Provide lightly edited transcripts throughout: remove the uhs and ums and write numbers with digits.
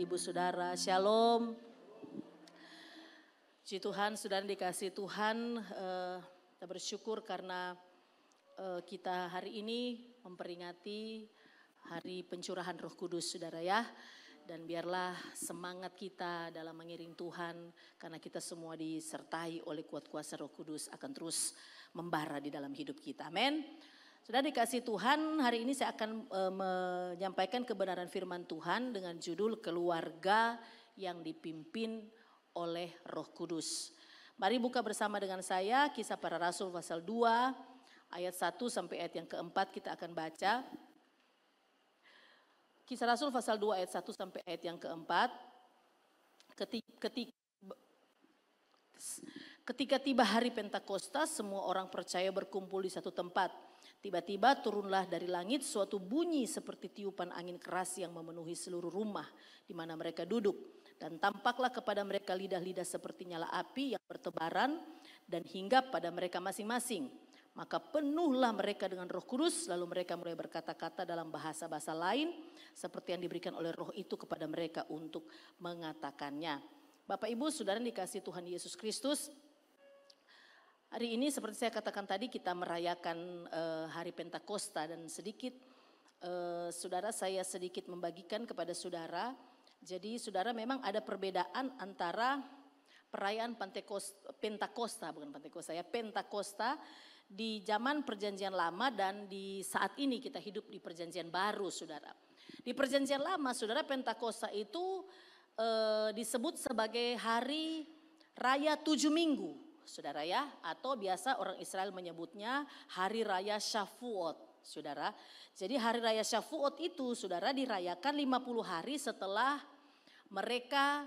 Ibu saudara, shalom. Puji Tuhan, saudara dikasih Tuhan, kita bersyukur karena kita hari ini memperingati hari pencurahan Roh Kudus, saudara ya. Dan biarlah semangat kita dalam mengiring Tuhan, karena kita semua disertai oleh kuat kuasa Roh Kudus akan terus membara di dalam hidup kita. Amin. Sudah dikasih Tuhan, hari ini saya akan menyampaikan kebenaran firman Tuhan dengan judul keluarga yang dipimpin oleh Roh Kudus. Mari buka bersama dengan saya Kisah Para Rasul pasal 2 ayat 1 sampai ayat yang keempat kita akan baca. Kisah Rasul pasal 2 ayat 1 sampai ayat yang keempat. Ketika tiba hari Pentakosta, semua orang percaya berkumpul di satu tempat. Tiba-tiba turunlah dari langit suatu bunyi seperti tiupan angin keras yang memenuhi seluruh rumah di mana mereka duduk. Dan tampaklah kepada mereka lidah-lidah seperti nyala api yang bertebaran dan hinggap pada mereka masing-masing. Maka penuhlah mereka dengan Roh Kudus, lalu mereka mulai berkata-kata dalam bahasa-bahasa lain seperti yang diberikan oleh Roh itu kepada mereka untuk mengatakannya. Bapak Ibu Saudara dikasih Tuhan Yesus Kristus, hari ini seperti saya katakan tadi kita merayakan hari Pentakosta dan sedikit saudara saya sedikit membagikan kepada saudara. Jadi saudara memang ada perbedaan antara perayaan Pentakosta di zaman Perjanjian Lama dan di saat ini kita hidup di Perjanjian Baru, saudara. Di Perjanjian Lama, saudara, Pentakosta itu disebut sebagai hari raya 7 minggu, saudara ya, atau biasa orang Israel menyebutnya hari raya Shavuot, saudara. Jadi hari raya Shavuot itu, saudara, dirayakan 50 hari setelah mereka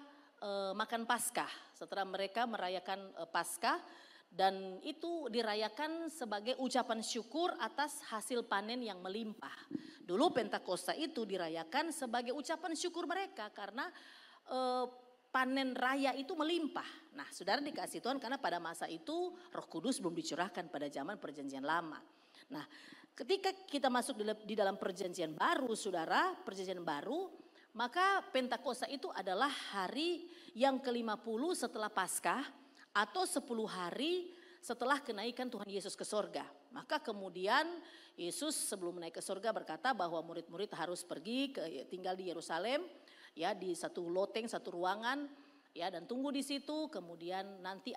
makan Paskah, setelah mereka merayakan Paskah, dan itu dirayakan sebagai ucapan syukur atas hasil panen yang melimpah. Dulu Pentakosta itu dirayakan sebagai ucapan syukur mereka karena panen raya itu melimpah. Nah, saudara dikasih Tuhan, karena pada masa itu Roh Kudus belum dicurahkan pada zaman Perjanjian Lama. Nah, ketika kita masuk di dalam Perjanjian Baru, saudara, Perjanjian Baru, maka Pentakosta itu adalah hari yang ke-50 setelah Paskah atau 10 hari setelah kenaikan Tuhan Yesus ke sorga. Maka kemudian Yesus sebelum naik ke sorga berkata bahwa murid-murid harus pergi tinggal di Yerusalem, ya, di satu loteng, satu ruangan, ya, dan tunggu di situ. Kemudian nanti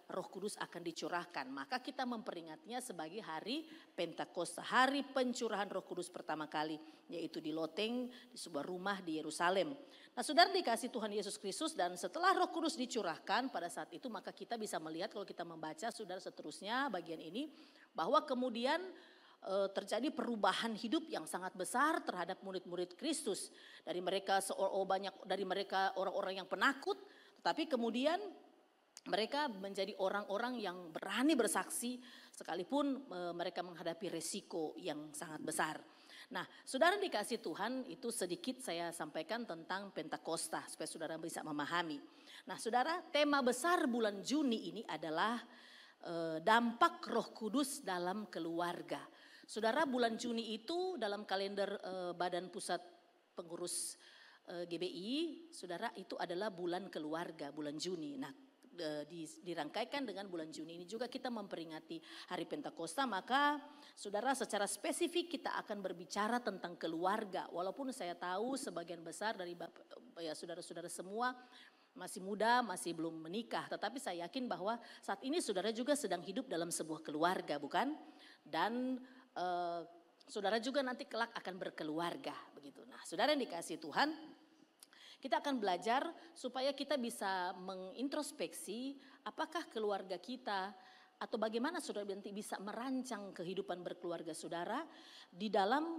Roh Kudus akan dicurahkan. Maka kita memperingatinya sebagai hari Pentakosta, hari pencurahan Roh Kudus pertama kali, yaitu di loteng di sebuah rumah di Yerusalem. Nah, saudara dikasih Tuhan Yesus Kristus, dan setelah Roh Kudus dicurahkan pada saat itu, maka kita bisa melihat kalau kita membaca saudara seterusnya bagian ini, bahwa kemudian terjadi perubahan hidup yang sangat besar terhadap murid-murid Kristus. Dari mereka orang-orang yang penakut, tetapi kemudian mereka menjadi orang-orang yang berani bersaksi sekalipun mereka menghadapi resiko yang sangat besar. Nah, saudara dikasih Tuhan, itu sedikit saya sampaikan tentang Pentakosta supaya saudara bisa memahami. Nah, saudara, tema besar bulan Juni ini adalah dampak Roh Kudus dalam keluarga. Saudara, bulan Juni itu dalam kalender Badan Pusat Pengurus GBI, saudara, itu adalah bulan keluarga, bulan Juni. Nah, dirangkaikan dengan bulan Juni ini juga kita memperingati hari Pentakosta. Maka saudara, secara spesifik kita akan berbicara tentang keluarga. Walaupun saya tahu sebagian besar dari saudara-saudara semua masih muda, masih belum menikah, tetapi saya yakin bahwa saat ini saudara juga sedang hidup dalam sebuah keluarga, bukan? Dan saudara juga nanti kelak akan berkeluarga, begitu. Nah, saudara yang dikasih Tuhan, kita akan belajar supaya kita bisa mengintrospeksi apakah keluarga kita atau bagaimana saudara nanti bisa merancang kehidupan berkeluarga saudara di dalam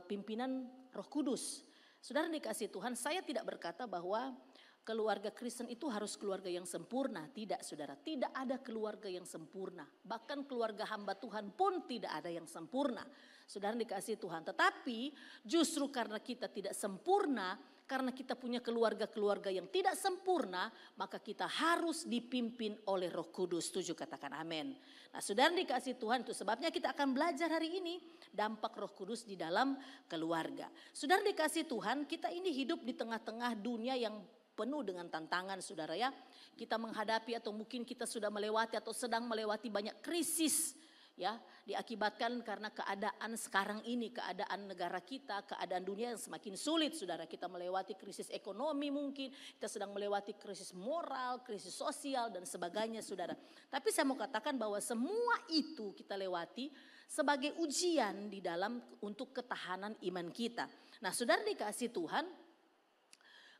pimpinan Roh Kudus. Saudara dikasih Tuhan, saya tidak berkata bahwa keluarga Kristen itu harus keluarga yang sempurna. Tidak, saudara. Tidak ada keluarga yang sempurna. Bahkan keluarga hamba Tuhan pun tidak ada yang sempurna. Saudara dikasih Tuhan. Tetapi justru karena kita tidak sempurna, karena kita punya keluarga-keluarga yang tidak sempurna, maka kita harus dipimpin oleh Roh Kudus. Setuju, katakan amin. Nah, saudara dikasih Tuhan, itu sebabnya kita akan belajar hari ini dampak Roh Kudus di dalam keluarga. Saudara dikasih Tuhan, kita ini hidup di tengah-tengah dunia yang penuh dengan tantangan, saudara ya. Kita menghadapi atau mungkin kita sudah melewati atau sedang melewati banyak krisis, ya, diakibatkan karena keadaan sekarang ini, keadaan negara kita, keadaan dunia yang semakin sulit, saudara. Kita melewati krisis ekonomi mungkin, kita sedang melewati krisis moral, krisis sosial dan sebagainya, saudara. Tapi saya mau katakan bahwa semua itu kita lewati sebagai ujian di dalam untuk ketahanan iman kita. Nah, saudara dikasih Tuhan,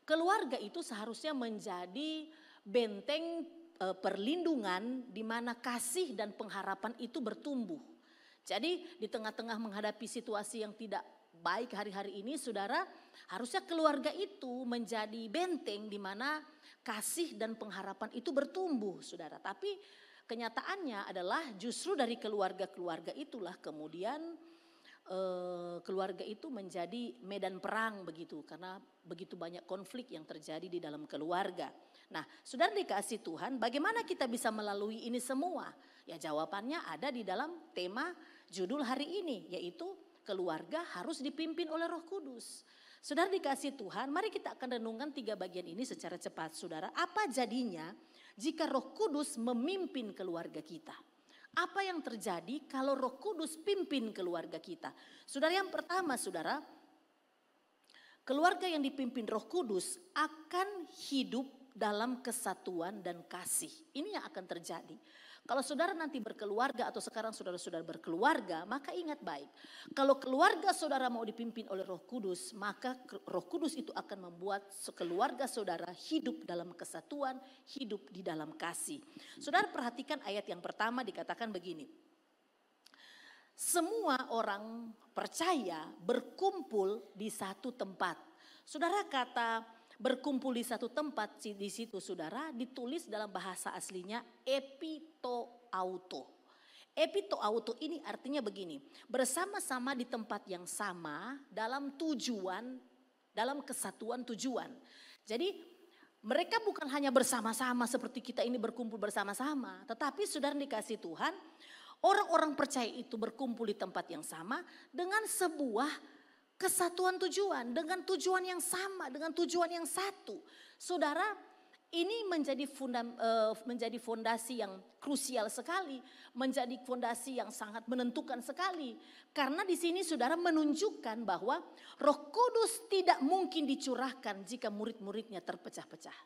keluarga itu seharusnya menjadi benteng perlindungan di mana kasih dan pengharapan itu bertumbuh. Jadi di tengah-tengah menghadapi situasi yang tidak baik hari-hari ini, saudara, harusnya keluarga itu menjadi benteng di mana kasih dan pengharapan itu bertumbuh, saudara. Tapi kenyataannya adalah justru dari keluarga-keluarga itulah kemudian keluarga itu menjadi medan perang begitu, karena begitu banyak konflik yang terjadi di dalam keluarga. Nah, saudara dikasih Tuhan, bagaimana kita bisa melalui ini semua? Ya, jawabannya ada di dalam tema judul hari ini, yaitu keluarga harus dipimpin oleh Roh Kudus. Saudara dikasih Tuhan, mari kita akan renungkan 3 bagian ini secara cepat, saudara. Apa jadinya jika Roh Kudus memimpin keluarga kita? Apa yang terjadi kalau Roh Kudus pimpin keluarga kita? Saudara, yang pertama, saudara, keluarga yang dipimpin Roh Kudus akan hidup dalam kesatuan dan kasih. Ini yang akan terjadi. Kalau saudara nanti berkeluarga atau sekarang saudara-saudara berkeluarga, maka ingat baik. Kalau keluarga saudara mau dipimpin oleh Roh Kudus, maka Roh Kudus itu akan membuat keluarga saudara hidup dalam kesatuan, hidup di dalam kasih. Saudara perhatikan ayat yang pertama, dikatakan begini. Semua orang percaya berkumpul di satu tempat. Saudara, kata berkumpul di satu tempat di situ, saudara, ditulis dalam bahasa aslinya epitoauto. Epitoauto ini artinya begini, bersama-sama di tempat yang sama dalam tujuan, dalam kesatuan tujuan. Jadi mereka bukan hanya bersama-sama seperti kita ini berkumpul bersama-sama, tetapi saudara dikasih Tuhan, orang-orang percaya itu berkumpul di tempat yang sama dengan sebuah kesatuan tujuan, dengan tujuan yang sama, dengan tujuan yang satu. Saudara, ini menjadi fondasi yang krusial sekali, menjadi fondasi yang sangat menentukan sekali. Karena di sini saudara menunjukkan bahwa Roh Kudus tidak mungkin dicurahkan jika murid-muridnya terpecah-pecah.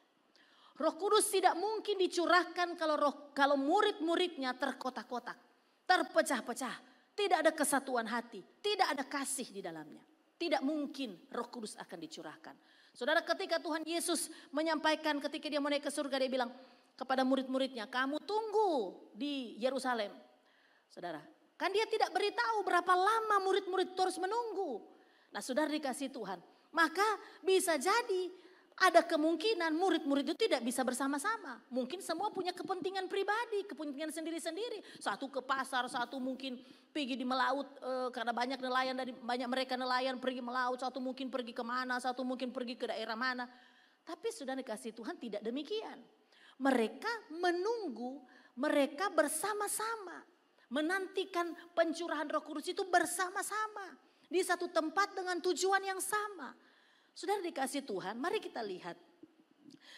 Roh Kudus tidak mungkin dicurahkan kalau murid-muridnya terkotak-kotak, terpecah-pecah. Tidak ada kesatuan hati, tidak ada kasih di dalamnya. Tidak mungkin Roh Kudus akan dicurahkan. Saudara, ketika Tuhan Yesus menyampaikan ketika dia mau naik ke surga, dia bilang kepada murid-muridnya, kamu tunggu di Yerusalem. Saudara, kan dia tidak beritahu berapa lama murid-murid terus menunggu. Nah, saudara dikasih Tuhan, maka bisa jadi ada kemungkinan murid-murid itu tidak bisa bersama-sama. Mungkin semua punya kepentingan pribadi, kepentingan sendiri-sendiri. Satu ke pasar, satu mungkin pergi di melaut karena banyak mereka nelayan pergi melaut. Satu mungkin pergi kemana, satu mungkin pergi ke daerah mana. Tapi sudah dikasih Tuhan tidak demikian. Mereka menunggu, mereka bersama-sama. Menantikan pencurahan Roh Kudus itu bersama-sama. Di satu tempat dengan tujuan yang sama. Saudara dikasih Tuhan, mari kita lihat.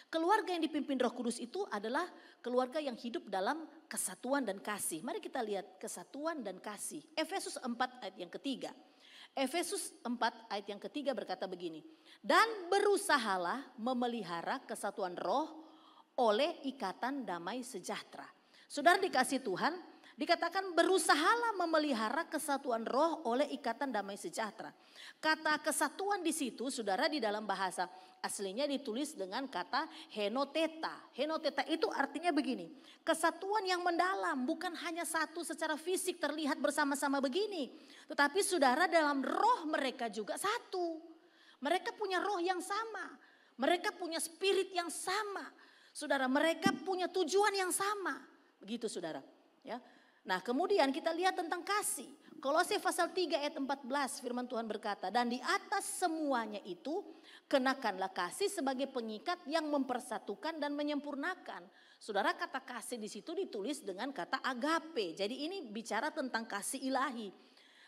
Keluarga yang dipimpin Roh Kudus itu adalah keluarga yang hidup dalam kesatuan dan kasih. Mari kita lihat kesatuan dan kasih. Efesus 4 ayat yang ketiga. Efesus 4 ayat yang ketiga berkata begini. Dan berusahalah memelihara kesatuan roh oleh ikatan damai sejahtera. Saudara dikasih Tuhan, dikatakan berusahalah memelihara kesatuan roh oleh ikatan damai sejahtera. Kata kesatuan di situ, saudara, di dalam bahasa aslinya ditulis dengan kata henoteta. Henoteta itu artinya begini, kesatuan yang mendalam, bukan hanya satu secara fisik terlihat bersama-sama begini. Tetapi saudara, dalam roh mereka juga satu. Mereka punya roh yang sama, mereka punya spirit yang sama. Saudara, mereka punya tujuan yang sama. Begitu saudara, ya. Nah, kemudian kita lihat tentang kasih. Kolose pasal 3 ayat 14 firman Tuhan berkata, dan di atas semuanya itu kenakanlah kasih sebagai pengikat yang mempersatukan dan menyempurnakan. Saudara, kata kasih di situ ditulis dengan kata agape. Jadi ini bicara tentang kasih ilahi.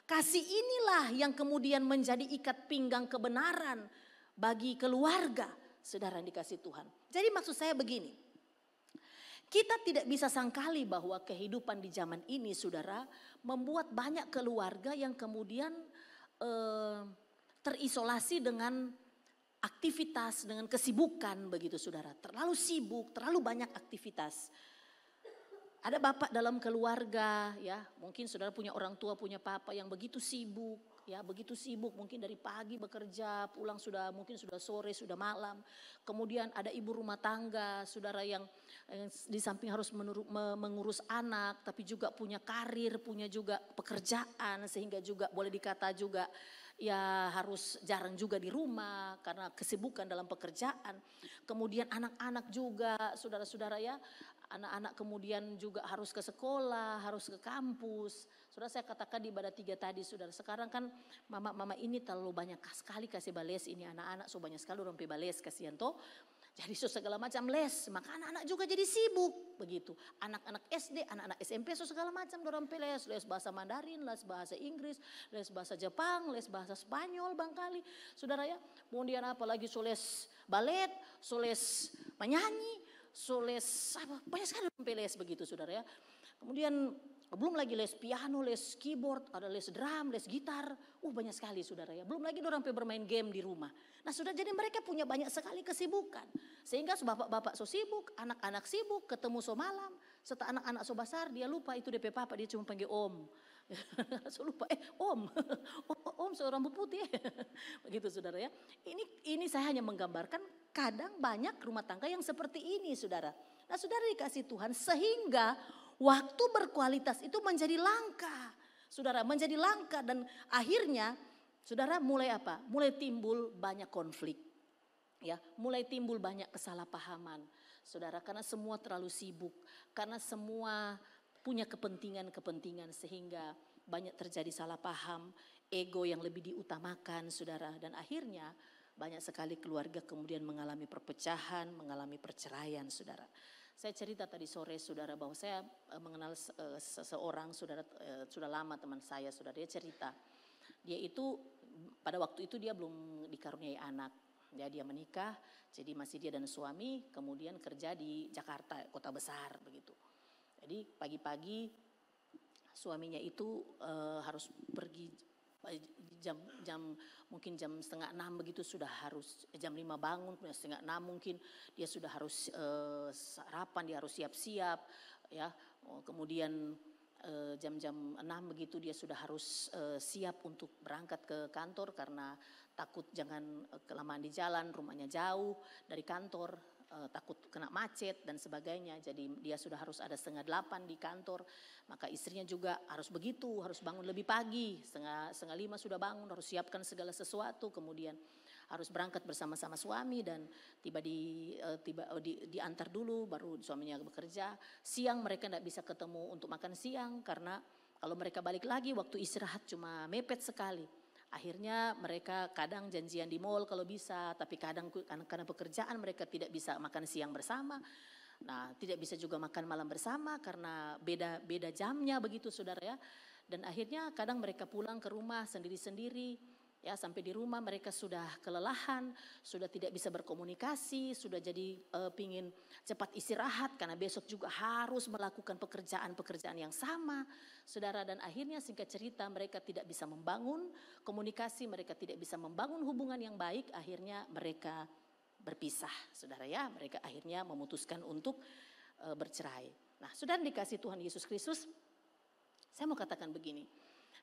Kasih inilah yang kemudian menjadi ikat pinggang kebenaran bagi keluarga, saudara yang dikasih Tuhan. Jadi maksud saya begini, kita tidak bisa sangkali bahwa kehidupan di zaman ini, saudara, membuat banyak keluarga yang kemudian terisolasi dengan aktivitas, dengan kesibukan begitu, saudara. Terlalu sibuk, terlalu banyak aktivitas. Ada bapak dalam keluarga, ya, mungkin saudara punya orang tua, punya papa yang begitu sibuk, ya, begitu sibuk, mungkin dari pagi bekerja, pulang mungkin sudah sore, sudah malam. Kemudian ada ibu rumah tangga, saudara yang di samping harus mengurus anak, tapi juga punya karir, punya juga pekerjaan, sehingga juga boleh dikata juga ya harus jarang juga di rumah karena kesibukan dalam pekerjaan. Kemudian anak-anak juga, saudara-saudara ya. Anak-anak kemudian juga harus ke sekolah, harus ke kampus. Saudara, saya katakan di ibadah 3 tadi, saudara. Sekarang kan mama-mama ini terlalu banyak sekali kasih bales ini anak-anak. So banyak sekali orang bales, kasihan toh. Jadi so segala macam les, maka anak-anak juga jadi sibuk begitu. Anak-anak SD, anak-anak SMP so segala macam dorong les bahasa Mandarin, les bahasa Inggris, les bahasa Jepang, les bahasa Spanyol bangkali. Saudara ya, kemudian apalagi so les balet, so les menyanyi, so les apa, banyak sekali les begitu, saudara ya. Kemudian belum lagi les piano, les keyboard, ada les drum, les gitar. Banyak sekali, saudara ya. Belum lagi orang bermain game di rumah. Nah, sudah jadi mereka punya banyak sekali kesibukan. Sehingga bapak-bapak so sibuk, anak-anak sibuk, ketemu so malam. Setelah anak-anak so besar, dia lupa itu DP papa, dia cuma panggil om. So lupa, om, om seorang putih. Begitu, saudara ya. Ini saya hanya menggambarkan kadang banyak rumah tangga yang seperti ini, saudara. Nah, saudara dikasih Tuhan sehingga waktu berkualitas itu menjadi langka. Saudara, menjadi langka dan akhirnya saudara mulai apa? Mulai timbul banyak konflik. Ya, mulai timbul banyak kesalahpahaman. Saudara, karena semua terlalu sibuk, karena semua punya kepentingan-kepentingan sehingga banyak terjadi salah paham, ego yang lebih diutamakan, saudara, dan akhirnya banyak sekali keluarga kemudian mengalami perpecahan, mengalami perceraian, saudara. Saya cerita tadi sore, saudara, bahwa saya mengenal seseorang, saudara, sudah lama teman saya, saudara. Dia cerita, dia itu pada waktu itu dia belum dikaruniai anak. Ya, dia menikah, jadi masih dia dan suami, kemudian kerja di Jakarta, kota besar begitu. Jadi pagi-pagi suaminya itu harus pergi mungkin jam 5:30 begitu sudah harus, jam 5 bangun, 5:30 mungkin dia sudah harus sarapan, dia harus siap-siap ya. Kemudian jam-jam 6 begitu dia sudah harus siap untuk berangkat ke kantor karena takut jangan kelamaan di jalan, rumahnya jauh dari kantor, takut kena macet dan sebagainya. Jadi dia sudah harus ada 7:30 di kantor. Maka istrinya juga harus begitu, harus bangun lebih pagi, 4:30 sudah bangun, harus siapkan segala sesuatu, kemudian harus berangkat bersama-sama suami dan diantar dulu baru suaminya bekerja. Siang mereka tidak bisa ketemu untuk makan siang karena kalau mereka balik lagi waktu istirahat cuma mepet sekali. Akhirnya mereka kadang janjian di mall kalau bisa, tapi kadang karena pekerjaan mereka tidak bisa makan siang bersama. Nah, tidak bisa juga makan malam bersama karena beda jamnya begitu, saudara ya. Dan akhirnya kadang mereka pulang ke rumah sendiri-sendiri. Ya, sampai di rumah mereka sudah kelelahan, sudah tidak bisa berkomunikasi, sudah jadi pingin cepat istirahat karena besok juga harus melakukan pekerjaan-pekerjaan yang sama, saudara. Dan akhirnya singkat cerita mereka tidak bisa membangun komunikasi, mereka tidak bisa membangun hubungan yang baik, akhirnya mereka berpisah, saudara ya. Mereka akhirnya memutuskan untuk bercerai. Nah, saudara dikasih Tuhan Yesus Kristus, saya mau katakan begini.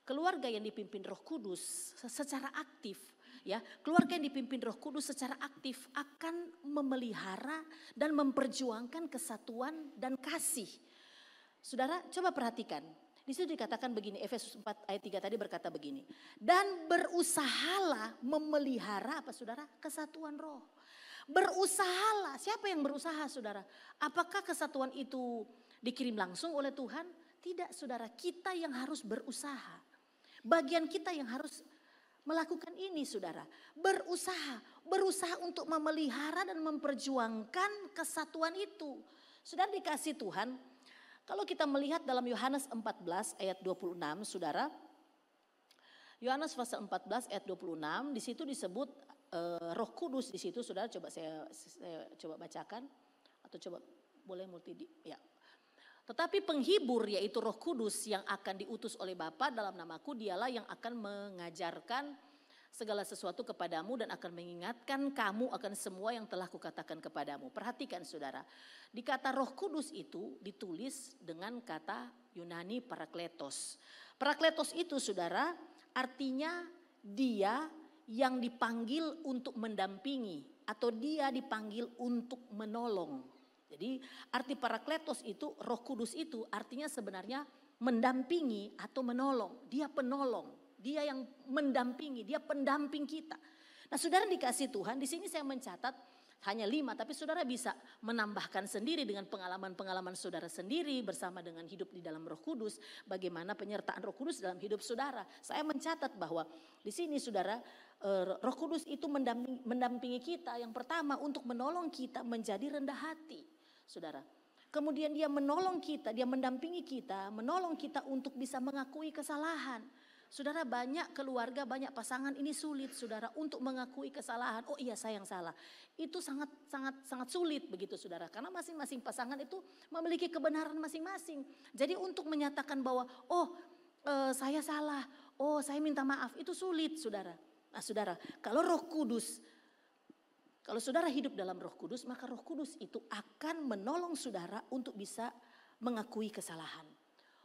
Keluarga yang dipimpin Roh Kudus secara aktif, ya, keluarga yang dipimpin Roh Kudus secara aktif akan memelihara dan memperjuangkan kesatuan dan kasih. Saudara, coba perhatikan. Di situ dikatakan begini, Efesus 4 ayat 3 tadi berkata begini. Dan berusahalah memelihara apa, saudara? Kesatuan roh. Berusahalah, siapa yang berusaha, saudara? Apakah kesatuan itu dikirim langsung oleh Tuhan? Tidak, saudara, kita yang harus berusaha. Bagian kita yang harus melakukan ini, saudara. Berusaha untuk memelihara dan memperjuangkan kesatuan itu. Saudara dikasih Tuhan, kalau kita melihat dalam Yohanes 14 ayat 26, saudara. Yohanes pasal 14 ayat 26, di situ disebut Roh Kudus di situ, saudara. Coba saya coba bacakan atau coba boleh ya. Tetapi penghibur yaitu Roh Kudus yang akan diutus oleh Bapa dalam namaku, dialah yang akan mengajarkan segala sesuatu kepadamu dan akan mengingatkan kamu akan semua yang telah kukatakan kepadamu. Perhatikan saudara, di kata Roh Kudus itu ditulis dengan kata Yunani parakletos. Parakletos itu saudara artinya dia yang dipanggil untuk mendampingi atau dia dipanggil untuk menolong. Jadi arti parakletos itu, Roh Kudus itu artinya sebenarnya mendampingi atau menolong. Dia penolong, dia yang mendampingi, dia pendamping kita. Nah saudara dikasih Tuhan, di sini saya mencatat hanya 5, tapi saudara bisa menambahkan sendiri dengan pengalaman-pengalaman saudara sendiri bersama dengan hidup di dalam Roh Kudus. Bagaimana penyertaan Roh Kudus dalam hidup saudara. Saya mencatat bahwa di sini saudara, Roh Kudus itu mendampingi kita. Yang pertama untuk menolong kita menjadi rendah hati. Saudara, kemudian dia menolong kita, dia mendampingi kita, menolong kita untuk bisa mengakui kesalahan. Saudara, banyak keluarga, banyak pasangan ini sulit saudara untuk mengakui kesalahan. Oh iya saya yang salah. Itu sangat sulit begitu saudara. Karena masing-masing pasangan itu memiliki kebenaran masing-masing. Jadi untuk menyatakan bahwa saya salah, saya minta maaf, itu sulit saudara. Nah saudara, kalau Roh Kudus, kalau saudara hidup dalam Roh Kudus, maka Roh Kudus itu akan menolong saudara untuk bisa mengakui kesalahan.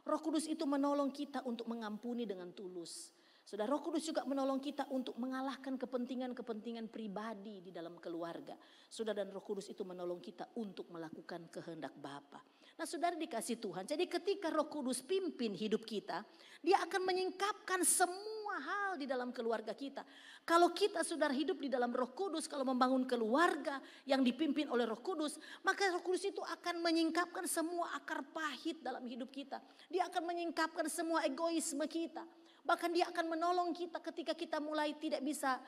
Roh Kudus itu menolong kita untuk mengampuni dengan tulus. Saudara, Roh Kudus juga menolong kita untuk mengalahkan kepentingan-kepentingan pribadi di dalam keluarga. Saudara, dan Roh Kudus itu menolong kita untuk melakukan kehendak Bapa. Nah saudara dikasih Tuhan, jadi ketika Roh Kudus pimpin hidup kita, dia akan menyingkapkan semua hal di dalam keluarga kita. Kalau kita saudara hidup di dalam Roh Kudus, kalau membangun keluarga yang dipimpin oleh Roh Kudus, maka Roh Kudus itu akan menyingkapkan semua akar pahit dalam hidup kita. Dia akan menyingkapkan semua egoisme kita. Bahkan dia akan menolong kita ketika kita mulai tidak bisa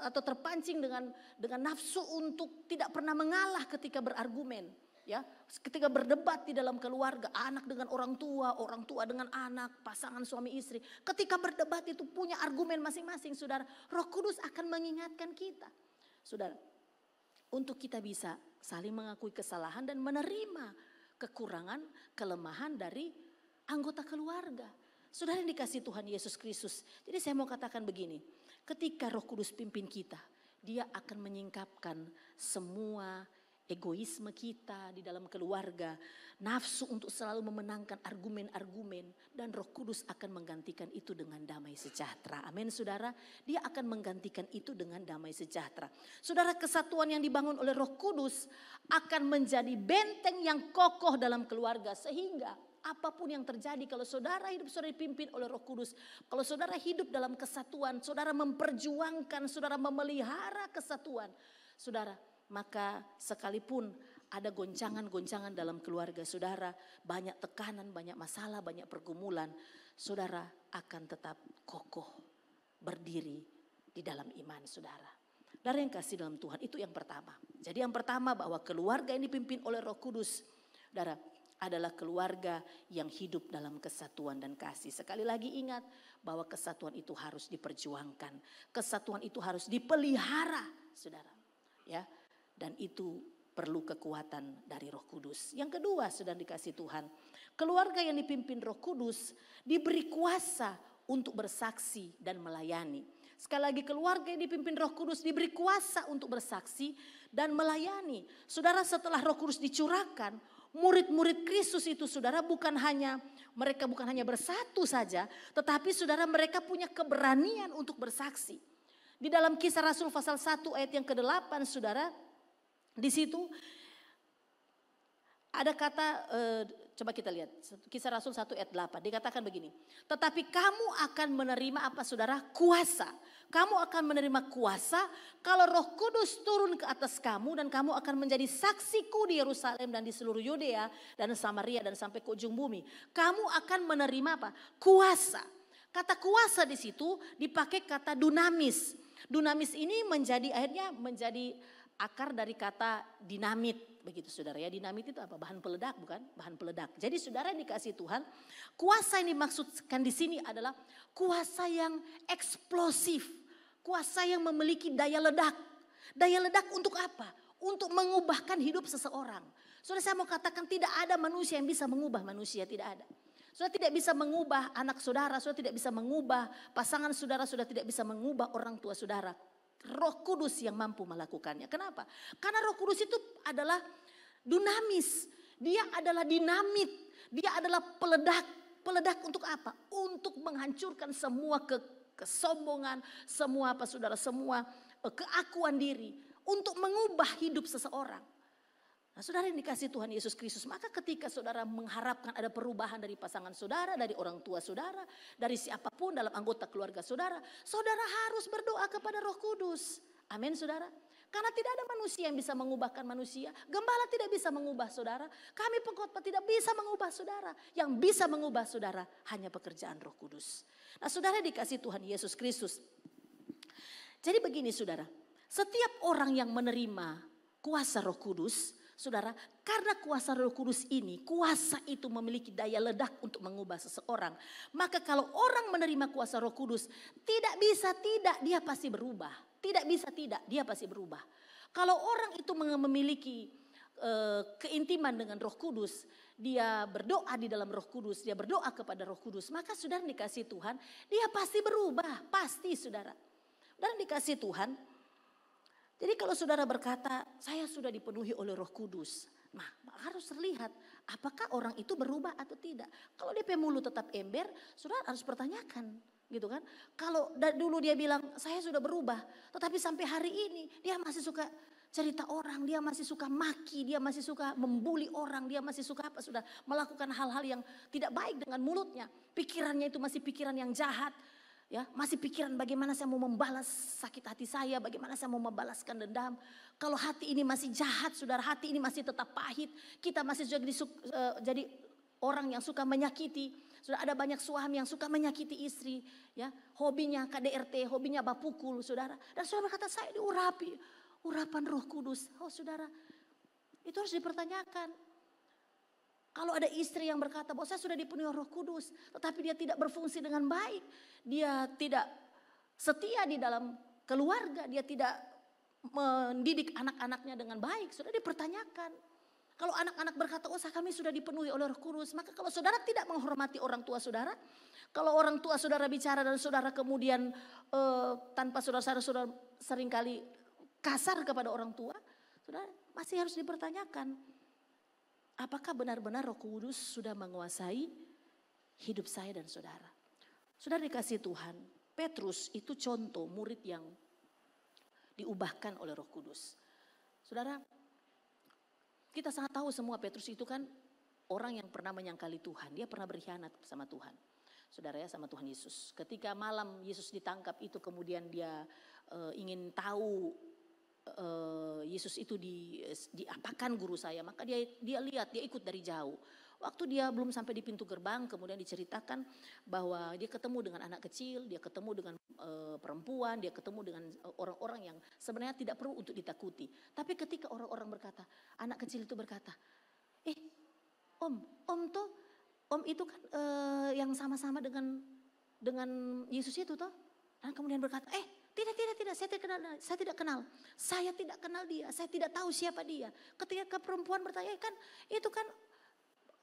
atau terpancing dengan nafsu untuk tidak pernah mengalah ketika berargumen. Ya, ketika berdebat di dalam keluarga, anak dengan orang tua dengan anak, pasangan suami istri. Ketika berdebat itu punya argumen masing-masing, saudara. Roh Kudus akan mengingatkan kita, saudara, untuk kita bisa saling mengakui kesalahan dan menerima kekurangan, kelemahan dari anggota keluarga. Saudara yang dikasih Tuhan Yesus Kristus. Jadi saya mau katakan begini, ketika Roh Kudus pimpin kita, dia akan menyingkapkan semua egoisme kita di dalam keluarga, nafsu untuk selalu memenangkan argumen-argumen, dan Roh Kudus akan menggantikan itu dengan damai sejahtera. Amin saudara, dia akan menggantikan itu dengan damai sejahtera. Saudara, kesatuan yang dibangun oleh Roh Kudus akan menjadi benteng yang kokoh dalam keluarga, sehingga apapun yang terjadi, kalau saudara hidup saudara dipimpin oleh Roh Kudus, kalau saudara hidup dalam kesatuan, saudara memperjuangkan, saudara memelihara kesatuan, saudara, maka sekalipun ada goncangan-goncangan dalam keluarga saudara, banyak tekanan, banyak masalah, banyak pergumulan, saudara akan tetap kokoh berdiri di dalam iman saudara. Saudara yang kasih dalam Tuhan, itu yang pertama. Jadi yang pertama bahwa keluarga yang dipimpin oleh Roh Kudus, saudara, adalah keluarga yang hidup dalam kesatuan dan kasih. Sekali lagi ingat bahwa kesatuan itu harus diperjuangkan. Kesatuan itu harus dipelihara saudara. Ya. Dan itu perlu kekuatan dari Roh Kudus. Yang kedua, saudara dikasih Tuhan, keluarga yang dipimpin Roh Kudus diberi kuasa untuk bersaksi dan melayani. Sekali lagi, keluarga yang dipimpin Roh Kudus diberi kuasa untuk bersaksi dan melayani. Saudara, setelah Roh Kudus dicurahkan, murid-murid Kristus itu saudara mereka bukan hanya bersatu saja, tetapi saudara mereka punya keberanian untuk bersaksi. Di dalam Kisah Rasul pasal 1 ayat yang ke-8 saudara, di situ ada kata, coba kita lihat Kisah Rasul 1 ayat 8, dikatakan begini, tetapi kamu akan menerima apa saudara? Kuasa. Kamu akan menerima kuasa kalau Roh Kudus turun ke atas kamu, dan kamu akan menjadi saksiku di Yerusalem dan di seluruh Yudea dan Samaria dan sampai ke ujung bumi. Kamu akan menerima apa? Kuasa. Kata kuasa di situ dipakai kata dunamis. Dunamis ini akhirnya menjadi akar dari kata dinamit. Begitu saudara ya, dinamit itu apa? Bahan peledak bukan? Bahan peledak. Jadi saudara dikasih Tuhan, kuasa yang dimaksudkan di sini adalah kuasa yang eksplosif. Kuasa yang memiliki daya ledak. Daya ledak untuk apa? Untuk mengubahkan hidup seseorang. Saudara, saya mau katakan tidak ada manusia yang bisa mengubah manusia, tidak ada. Saudara tidak bisa mengubah anak saudara, saudara tidak bisa mengubah pasangan saudara, saudara tidak bisa mengubah orang tua saudara. Roh Kudus yang mampu melakukannya. Kenapa? Karena Roh Kudus itu adalah dunamis. Dia adalah dinamit. Dia adalah peledak. Peledak untuk apa? Untuk menghancurkan semua kesombongan, semua apa saudara, semua keakuan diri. Untuk mengubah hidup seseorang. Nah, saudara yang dikasih Tuhan Yesus Kristus, maka ketika saudara mengharapkan ada perubahan dari pasangan saudara, dari orang tua saudara, dari siapapun dalam anggota keluarga saudara, saudara harus berdoa kepada Roh Kudus. Amin saudara. Karena tidak ada manusia yang bisa mengubahkan manusia. Gembala tidak bisa mengubah saudara. Kami pengkhotbah tidak bisa mengubah saudara. Yang bisa mengubah saudara hanya pekerjaan Roh Kudus. Nah, saudara dikasih Tuhan Yesus Kristus. Jadi begini saudara, setiap orang yang menerima kuasa Roh Kudus, saudara, karena kuasa Roh Kudus ini, kuasa itu memiliki daya ledak untuk mengubah seseorang. Maka kalau orang menerima kuasa Roh Kudus, tidak bisa tidak, dia pasti berubah. Tidak bisa tidak, dia pasti berubah. Kalau orang itu memiliki keintiman dengan Roh Kudus, dia berdoa di dalam Roh Kudus, dia berdoa kepada Roh Kudus, maka saudara dikasih Tuhan, dia pasti berubah, pasti saudara. Dan dikasih Tuhan. Jadi kalau saudara berkata, saya sudah dipenuhi oleh Roh Kudus. Nah, harus terlihat apakah orang itu berubah atau tidak. Kalau dia pemulu tetap ember, saudara harus pertanyakan. Gitu kan. Kalau dulu dia bilang, saya sudah berubah. Tetapi sampai hari ini dia masih suka cerita orang, dia masih suka maki, dia masih suka membuli orang, dia masih suka apa sudah melakukan hal-hal yang tidak baik dengan mulutnya. Pikirannya itu masih pikiran yang jahat. Ya, masih pikiran bagaimana saya mau membalas sakit hati saya, bagaimana saya mau membalaskan dendam. Kalau hati ini masih jahat, saudara, hati ini masih tetap pahit. Kita masih jadi orang yang suka menyakiti. Sudah ada banyak suami yang suka menyakiti istri. Ya, hobinya KDRT, hobinya bapukul, saudara. Dan saudara berkata, saya diurapi. Urapan Roh Kudus. Oh saudara, itu harus dipertanyakan. Kalau ada istri yang berkata bahwa saya sudah dipenuhi Roh Kudus, tetapi dia tidak berfungsi dengan baik, dia tidak setia di dalam keluarga, dia tidak mendidik anak-anaknya dengan baik, sudah dipertanyakan. Kalau anak-anak berkata, oh kami sudah dipenuhi oleh Roh Kudus, maka kalau saudara tidak menghormati orang tua saudara, kalau orang tua saudara bicara dan saudara kemudian tanpa saudara seringkali kasar kepada orang tua, saudara masih harus dipertanyakan. Apakah benar-benar Roh Kudus sudah menguasai hidup saya dan saudara? Saudara dikasih Tuhan, Petrus itu contoh murid yang diubahkan oleh Roh Kudus. Saudara, kita sangat tahu semua Petrus itu kan orang yang pernah menyangkali Tuhan. Dia pernah berkhianat sama Tuhan. Saudara ya, sama Tuhan Yesus. Ketika malam Yesus ditangkap itu kemudian dia ingin tahu Yesus itu diapakan guru saya, maka dia lihat, dia ikut dari jauh. Waktu dia belum sampai di pintu gerbang, kemudian diceritakan bahwa dia ketemu dengan anak kecil, dia ketemu dengan perempuan, dia ketemu dengan orang-orang yang sebenarnya tidak perlu untuk ditakuti. Tapi ketika orang-orang berkata, anak kecil itu berkata, om itu kan yang sama-sama dengan Yesus itu toh. Dan kemudian berkata, tidak, saya tidak kenal. Saya tidak kenal dia, saya tidak tahu siapa dia. Ketika perempuan bertanya, itu kan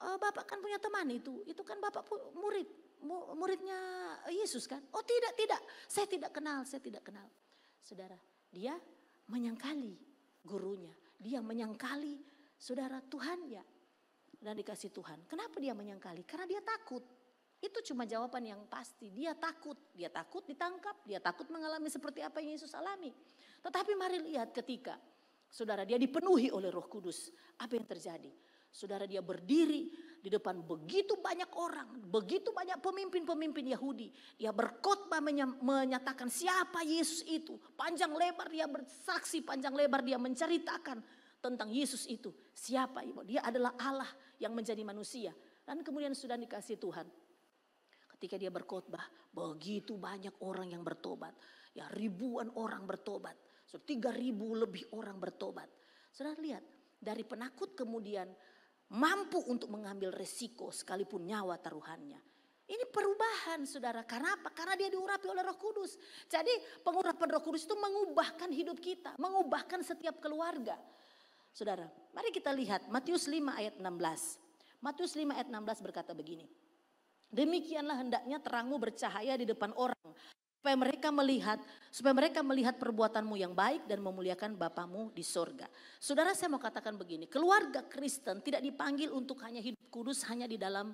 bapak kan punya teman itu kan bapak muridnya Yesus kan. Oh tidak, saya tidak kenal. Saudara, dia menyangkali gurunya, dia menyangkali saudara Tuhannya. Dan dikasih Tuhan, kenapa dia menyangkali? Karena dia takut. Itu cuma jawaban yang pasti. Dia takut ditangkap, dia takut mengalami seperti apa yang Yesus alami. Tetapi mari lihat ketika saudara dia dipenuhi oleh Roh Kudus, apa yang terjadi? Saudara dia berdiri di depan begitu banyak orang, begitu banyak pemimpin-pemimpin Yahudi. Dia berkhotbah menyatakan siapa Yesus itu. Panjang lebar dia bersaksi, panjang lebar dia menceritakan tentang Yesus itu. Siapa? Dia adalah Allah yang menjadi manusia. Dan kemudian sudah dikasih Tuhan. ketika dia berkhotbah, begitu banyak orang yang bertobat. Ya, ribuan orang bertobat. 3.000 lebih orang bertobat. Saudara lihat, dari penakut kemudian mampu untuk mengambil resiko sekalipun nyawa taruhannya. Ini perubahan saudara, karena apa? Karena dia diurapi oleh Roh Kudus. Jadi pengurapan Roh Kudus itu mengubahkan hidup kita, mengubahkan setiap keluarga. Saudara, mari kita lihat Matius 5 ayat 16. Matius 5 ayat 16 berkata begini. Demikianlah hendaknya terangmu bercahaya di depan orang, supaya mereka melihat perbuatanmu yang baik dan memuliakan Bapamu di sorga. Saudara, saya mau katakan begini, keluarga Kristen tidak dipanggil untuk hanya hidup kudus hanya di dalam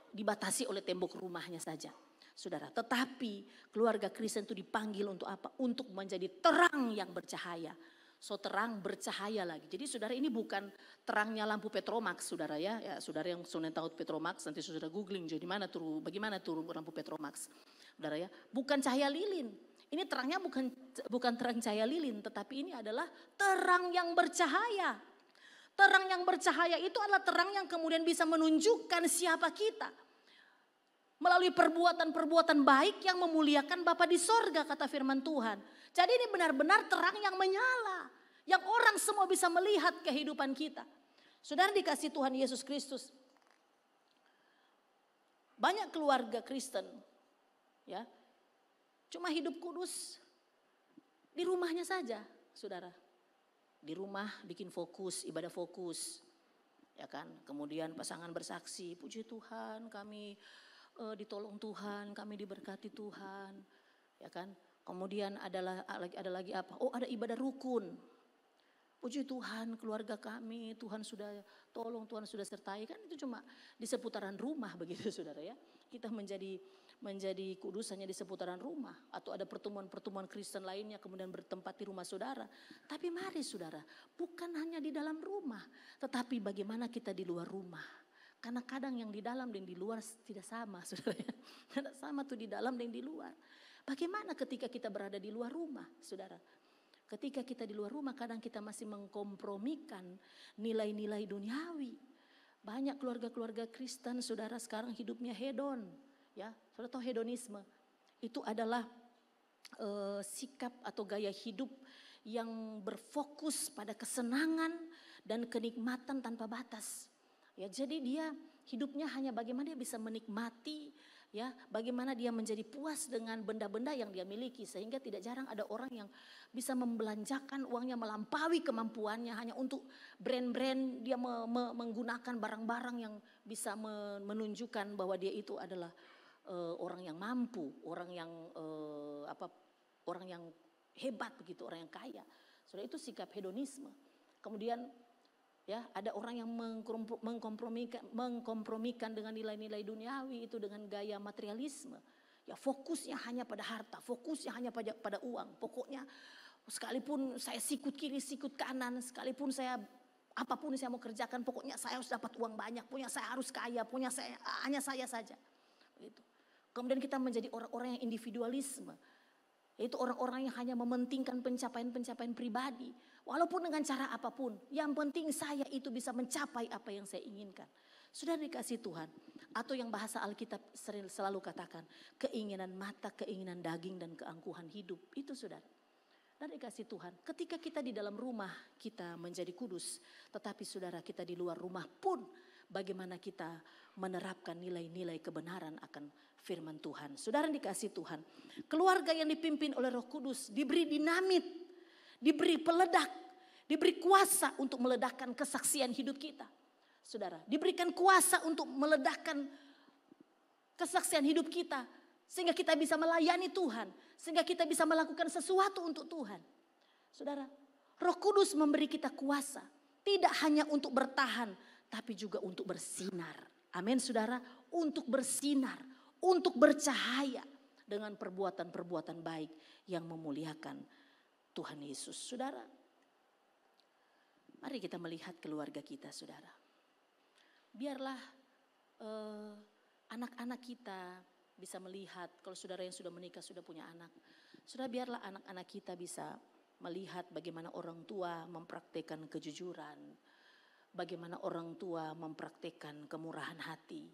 dibatasi oleh tembok rumahnya saja. Saudara, tetapi keluarga Kristen itu dipanggil untuk apa? Untuk menjadi terang yang bercahaya. So terang bercahaya lagi. Jadi saudara, ini bukan terangnya lampu Petromax saudara ya. Ya saudara yang sudah tahu Petromax, nanti saudara googling jadi bagaimana turun lampu Petromax. Saudara ya, bukan cahaya lilin. Ini terangnya bukan terang cahaya lilin, tetapi ini adalah terang yang bercahaya. Terang yang bercahaya itu adalah terang yang kemudian bisa menunjukkan siapa kita. Melalui perbuatan-perbuatan baik yang memuliakan Bapa di sorga, kata firman Tuhan. Jadi ini benar-benar terang yang menyala. Yang orang semua bisa melihat kehidupan kita. Saudara dikasih Tuhan Yesus Kristus. Banyak keluarga Kristen. Ya, cuma hidup kudus di rumahnya saja saudara. Di rumah bikin fokus, ibadah fokus. Ya kan, kemudian pasangan bersaksi, puji Tuhan kami ditolong Tuhan, kami diberkati Tuhan, ya kan. Kemudian ada lagi apa? Oh, ada ibadah rukun. Puji Tuhan keluarga kami, Tuhan sudah tolong, Tuhan sudah sertai. Kan itu cuma di seputaran rumah begitu saudara ya. Kita menjadi kudus hanya di seputaran rumah. Atau ada pertemuan-pertemuan Kristen lainnya kemudian bertempat di rumah saudara. Tapi mari saudara, bukan hanya di dalam rumah, tetapi bagaimana kita di luar rumah. Karena kadang yang di dalam dan di luar tidak sama saudara ya. Tidak sama tuh di dalam dan di luar. Bagaimana ketika kita berada di luar rumah saudara. Ketika kita di luar rumah kadang kita masih mengkompromikan nilai-nilai duniawi. Banyak keluarga-keluarga Kristen saudara sekarang hidupnya hedon. Ya, saudara tahu hedonisme. Itu adalah sikap atau gaya hidup yang berfokus pada kesenangan dan kenikmatan tanpa batas. Ya, jadi dia hidupnya hanya bagaimana dia bisa menikmati, ya, bagaimana dia menjadi puas dengan benda-benda yang dia miliki, sehingga tidak jarang ada orang yang bisa membelanjakan uangnya melampaui kemampuannya hanya untuk brand-brand. Dia menggunakan barang-barang yang bisa menunjukkan bahwa dia itu adalah orang yang mampu, orang yang hebat begitu, orang yang kaya. Sudah itu sikap hedonisme. Kemudian ya, ada orang yang mengkompromikan dengan nilai-nilai duniawi itu dengan gaya materialisme. Ya, fokusnya hanya pada harta, fokusnya hanya pada uang. Pokoknya sekalipun saya sikut kiri, sikut kanan, sekalipun saya apapun yang saya mau kerjakan, pokoknya saya harus dapat uang banyak, punya saya harus kaya, punya saya hanya saya saja. Begitu. Kemudian kita menjadi orang-orang yang individualisme. Yaitu orang-orang yang hanya mementingkan pencapaian-pencapaian pribadi. Walaupun dengan cara apapun. Yang penting saya itu bisa mencapai apa yang saya inginkan. Sudah dikasih Tuhan. Atau yang bahasa Alkitab selalu katakan. Keinginan mata, keinginan daging dan keangkuhan hidup. Itu saudara. Dan dikasih Tuhan. Ketika kita di dalam rumah kita menjadi kudus. Tetapi saudara kita di luar rumah pun. Bagaimana kita menerapkan nilai-nilai kebenaran akan firman Tuhan. Saudara dikasih Tuhan. Keluarga yang dipimpin oleh Roh Kudus diberi dinamit, diberi peledak, diberi kuasa untuk meledakkan kesaksian hidup kita. Saudara, diberikan kuasa untuk meledakkan kesaksian hidup kita. Sehingga kita bisa melayani Tuhan. Sehingga kita bisa melakukan sesuatu untuk Tuhan. Saudara, Roh Kudus memberi kita kuasa. Tidak hanya untuk bertahan, tapi juga untuk bersinar. Amin saudara, untuk bersinar, untuk bercahaya dengan perbuatan-perbuatan baik yang memuliakan Tuhan Yesus. Saudara, mari kita melihat keluarga kita saudara. Biarlah anak-anak kita bisa melihat, kalau saudara yang sudah menikah sudah punya anak. Saudara, biarlah anak-anak kita bisa melihat bagaimana orang tua mempraktikkan kejujuran. Bagaimana orang tua mempraktikkan kemurahan hati.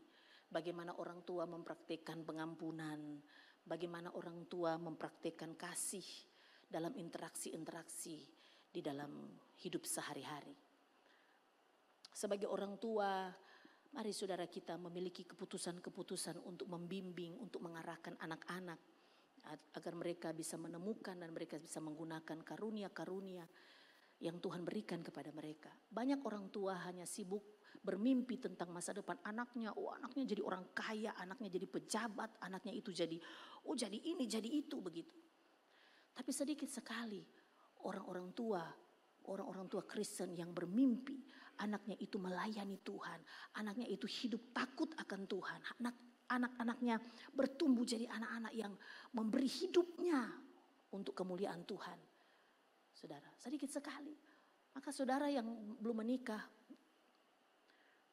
bagaimana orang tua mempraktikkan pengampunan, bagaimana orang tua mempraktikkan kasih dalam interaksi-interaksi di dalam hidup sehari-hari. Sebagai orang tua, mari saudara kita memiliki keputusan-keputusan untuk membimbing, untuk mengarahkan anak-anak agar mereka bisa menemukan dan mereka bisa menggunakan karunia-karunia yang Tuhan berikan kepada mereka. Banyak orang tua hanya sibuk bermimpi tentang masa depan anaknya. Oh, anaknya jadi orang kaya, anaknya jadi pejabat, anaknya itu jadi jadi ini, jadi itu begitu. Tapi sedikit sekali orang-orang tua Kristen yang bermimpi anaknya itu melayani Tuhan, anaknya itu hidup takut akan Tuhan, anak-anaknya bertumbuh jadi anak-anak yang memberi hidupnya untuk kemuliaan Tuhan. Saudara, sedikit sekali. Maka saudara yang belum menikah,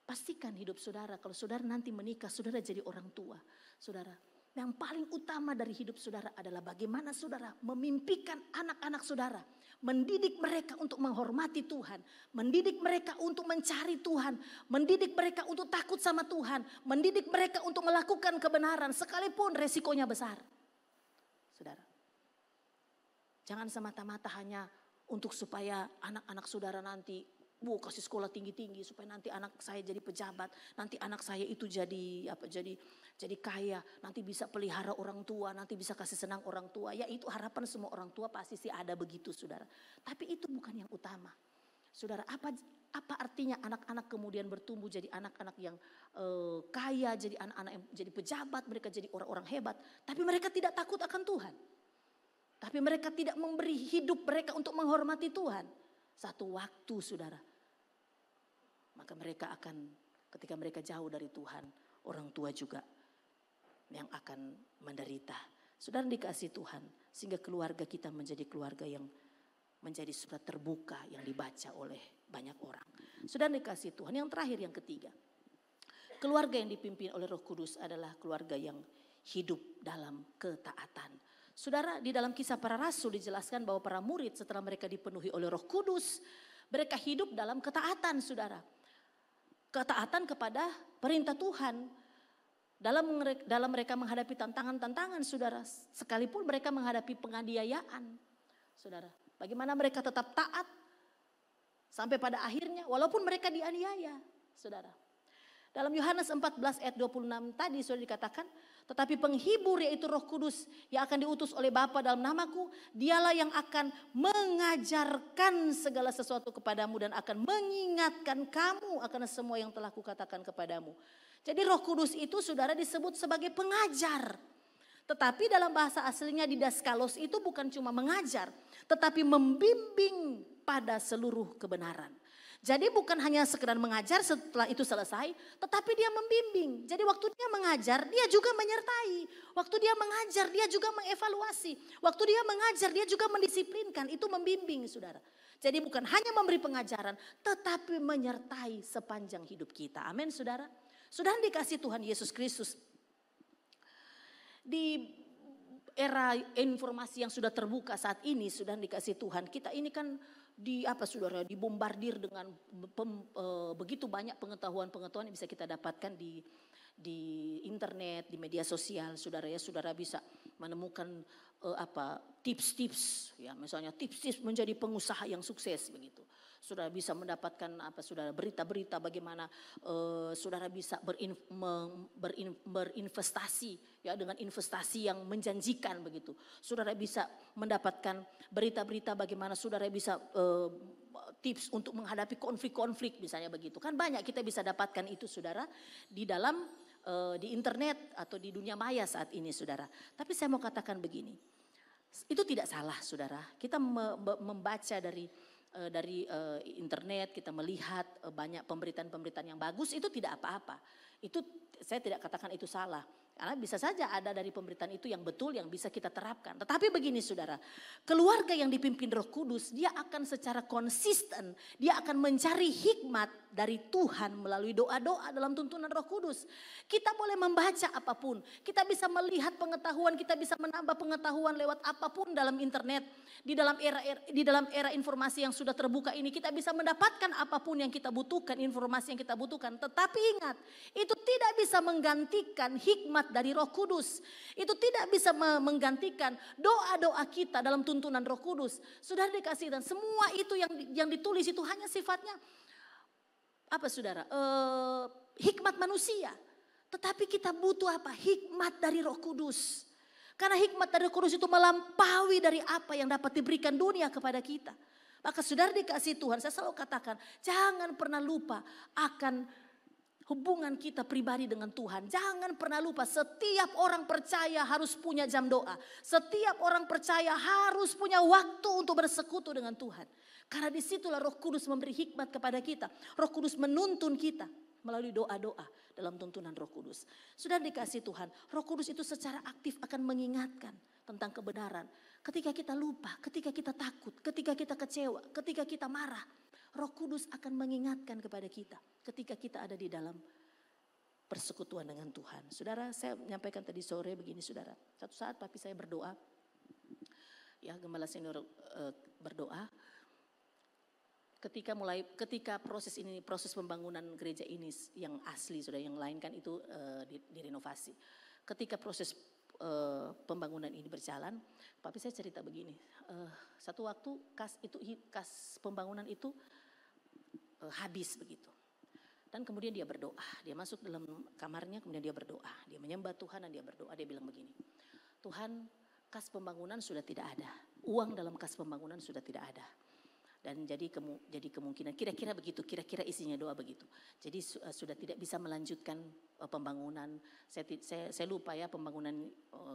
pastikan hidup saudara, kalau saudara nanti menikah, saudara jadi orang tua. Saudara, yang paling utama dari hidup saudara adalah bagaimana saudara memimpikan anak-anak saudara. Mendidik mereka untuk menghormati Tuhan. Mendidik mereka untuk mencari Tuhan. Mendidik mereka untuk takut sama Tuhan. Mendidik mereka untuk melakukan kebenaran sekalipun resikonya besar. Saudara, jangan semata-mata hanya untuk supaya anak-anak saudara nanti kasih sekolah tinggi-tinggi supaya nanti anak saya jadi pejabat, nanti anak saya itu jadi kaya, nanti bisa pelihara orang tua, nanti bisa kasih senang orang tua. Ya itu harapan semua orang tua pasti sih ada begitu saudara. Tapi itu bukan yang utama. Saudara, apa artinya anak-anak kemudian bertumbuh jadi anak-anak yang kaya, jadi anak-anak yang jadi pejabat, mereka jadi orang-orang hebat, tapi mereka tidak takut akan Tuhan. Tapi mereka tidak memberi hidup mereka untuk menghormati Tuhan. Satu waktu saudara, maka mereka akan, ketika mereka jauh dari Tuhan, orang tua juga yang akan menderita. Saudara dikasih Tuhan, sehingga keluarga kita menjadi keluarga yang menjadi surat terbuka yang dibaca oleh banyak orang. Saudara dikasih Tuhan, yang terakhir yang ketiga. Keluarga yang dipimpin oleh Roh Kudus adalah keluarga yang hidup dalam ketaatan. Saudara, di dalam Kisah Para Rasul dijelaskan bahwa para murid setelah mereka dipenuhi oleh Roh Kudus, mereka hidup dalam ketaatan, saudara. Ketaatan kepada perintah Tuhan. Dalam mereka menghadapi tantangan-tantangan, saudara. Sekalipun mereka menghadapi penganiayaan, saudara. Bagaimana mereka tetap taat sampai pada akhirnya, walaupun mereka dianiaya, saudara. Dalam Yohanes 14 ayat 26 tadi sudah dikatakan, tetapi penghibur yaitu Roh Kudus yang akan diutus oleh Bapa dalam namaku, dialah yang akan mengajarkan segala sesuatu kepadamu dan akan mengingatkan kamu akan semua yang telah kukatakan kepadamu. Jadi Roh Kudus itu saudara disebut sebagai pengajar. Tetapi dalam bahasa aslinya didaskalos itu bukan cuma mengajar, tetapi membimbing pada seluruh kebenaran. Jadi bukan hanya sekedar mengajar setelah itu selesai, tetapi dia membimbing. Jadi waktu dia mengajar, dia juga menyertai. Waktu dia mengajar, dia juga mengevaluasi. Waktu dia mengajar, dia juga mendisiplinkan. Itu membimbing, saudara. Jadi bukan hanya memberi pengajaran, tetapi menyertai sepanjang hidup kita. Amin, saudara. Saudara dikasih Tuhan Yesus Kristus. Di era informasi yang sudah terbuka saat ini, sudah dikasih Tuhan. Kita ini kan saudara, dibombardir dengan begitu banyak pengetahuan-pengetahuan yang bisa kita dapatkan di internet, di media sosial, saudara ya. Saudara bisa menemukan tips-tips, ya misalnya tips-tips menjadi pengusaha yang sukses begitu. Saudara bisa mendapatkan saudara berita-berita bagaimana saudara bisa berinvestasi ya dengan investasi yang menjanjikan begitu. Saudara bisa mendapatkan berita-berita bagaimana saudara bisa tips untuk menghadapi konflik-konflik misalnya begitu. Kan banyak kita bisa dapatkan itu saudara di dalam di internet atau di dunia maya saat ini saudara. Tapi saya mau katakan begini. Itu tidak salah saudara. Kita membaca dari internet, kita melihat banyak pemberitaan-pemberitaan yang bagus, itu tidak apa-apa. Itu saya tidak katakan itu salah. Karena bisa saja ada dari pemberitaan itu yang betul yang bisa kita terapkan. Tetapi begini saudara, keluarga yang dipimpin Roh Kudus dia akan secara konsisten, dia akan mencari hikmat dari Tuhan melalui doa-doa dalam tuntunan Roh Kudus. Kita boleh membaca apapun, kita bisa melihat pengetahuan, kita bisa menambah pengetahuan lewat apapun dalam internet. Di dalam era informasi yang sudah terbuka ini kita bisa mendapatkan apapun yang kita butuhkan, informasi yang kita butuhkan. Tetapi ingat, itu tidak bisa menggantikan hikmat dari Roh Kudus. Itu tidak bisa menggantikan doa-doa kita dalam tuntunan Roh Kudus. Saudara dikasih, dan semua itu yang ditulis itu hanya sifatnya apa saudara? Hikmat manusia. Tetapi kita butuh apa? Hikmat dari Roh Kudus. Karena hikmat dari Roh Kudus itu melampaui dari apa yang dapat diberikan dunia kepada kita. Maka saudara dikasih Tuhan, saya selalu katakan, jangan pernah lupa akan hubungan kita pribadi dengan Tuhan. Jangan pernah lupa, setiap orang percaya harus punya jam doa. Setiap orang percaya harus punya waktu untuk bersekutu dengan Tuhan. Karena disitulah Roh Kudus memberi hikmat kepada kita. Roh Kudus menuntun kita melalui doa-doa dalam tuntunan Roh Kudus. Sudah dikasih Tuhan, Roh Kudus itu secara aktif akan mengingatkan tentang kebenaran. Ketika kita lupa, ketika kita takut, ketika kita kecewa, ketika kita marah, Roh Kudus akan mengingatkan kepada kita ketika kita ada di dalam persekutuan dengan Tuhan. Saudara, saya menyampaikan tadi sore begini saudara. Satu saat papi saya berdoa, ya gembala senior berdoa. Ketika proses pembangunan gereja ini yang asli sudah, yang lain kan itu direnovasi. Ketika proses pembangunan ini berjalan, papi saya cerita begini. Satu waktu kas pembangunan itu habis begitu. Dan kemudian dia berdoa, dia masuk dalam kamarnya, kemudian dia berdoa, dia menyembah Tuhan dan dia berdoa, dia bilang begini, Tuhan, kas pembangunan sudah tidak ada, uang dalam kas pembangunan sudah tidak ada. Dan jadi kemungkinan kira-kira begitu, kira-kira isinya doa begitu. Jadi sudah tidak bisa melanjutkan pembangunan. Saya lupa ya, pembangunan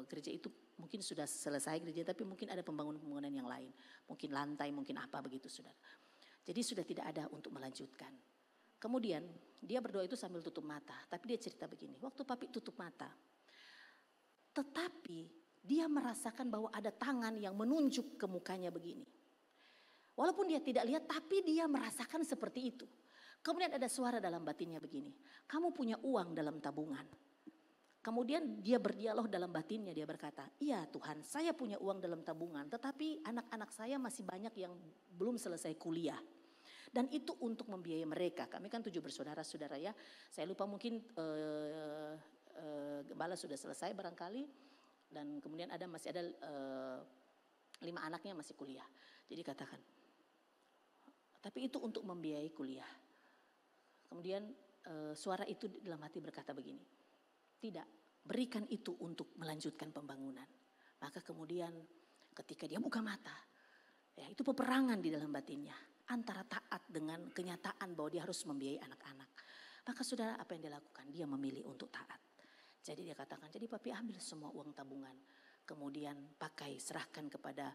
gereja itu mungkin sudah selesai gereja, tapi mungkin ada pembangunan yang lain. Mungkin lantai, mungkin apa begitu saudara. Jadi sudah tidak ada untuk melanjutkan. Kemudian dia berdoa itu sambil tutup mata. Tapi dia cerita begini, waktu papi tutup mata, tetapi dia merasakan bahwa ada tangan yang menunjuk ke mukanya begini. Walaupun dia tidak lihat, tapi dia merasakan seperti itu. Kemudian ada suara dalam batinnya begini, kamu punya uang dalam tabungan. Kemudian dia berdialog dalam batinnya, dia berkata, iya Tuhan, saya punya uang dalam tabungan, tetapi anak-anak saya masih banyak yang belum selesai kuliah. Dan itu untuk membiayai mereka. Kami kan 7 bersaudara-saudara ya. Saya lupa mungkin gembala sudah selesai barangkali. Dan kemudian masih ada 5 anaknya masih kuliah. Jadi katakan, tapi itu untuk membiayai kuliah. Kemudian suara itu dalam hati berkata begini, tidak, berikan itu untuk melanjutkan pembangunan. Maka kemudian ketika dia buka mata, ya itu peperangan di dalam batinnya. Antara taat dengan kenyataan bahwa dia harus membiayai anak-anak. Maka saudara, apa yang dia lakukan? Dia memilih untuk taat. Jadi dia katakan, jadi papi ambil semua uang tabungan. Kemudian serahkan kepada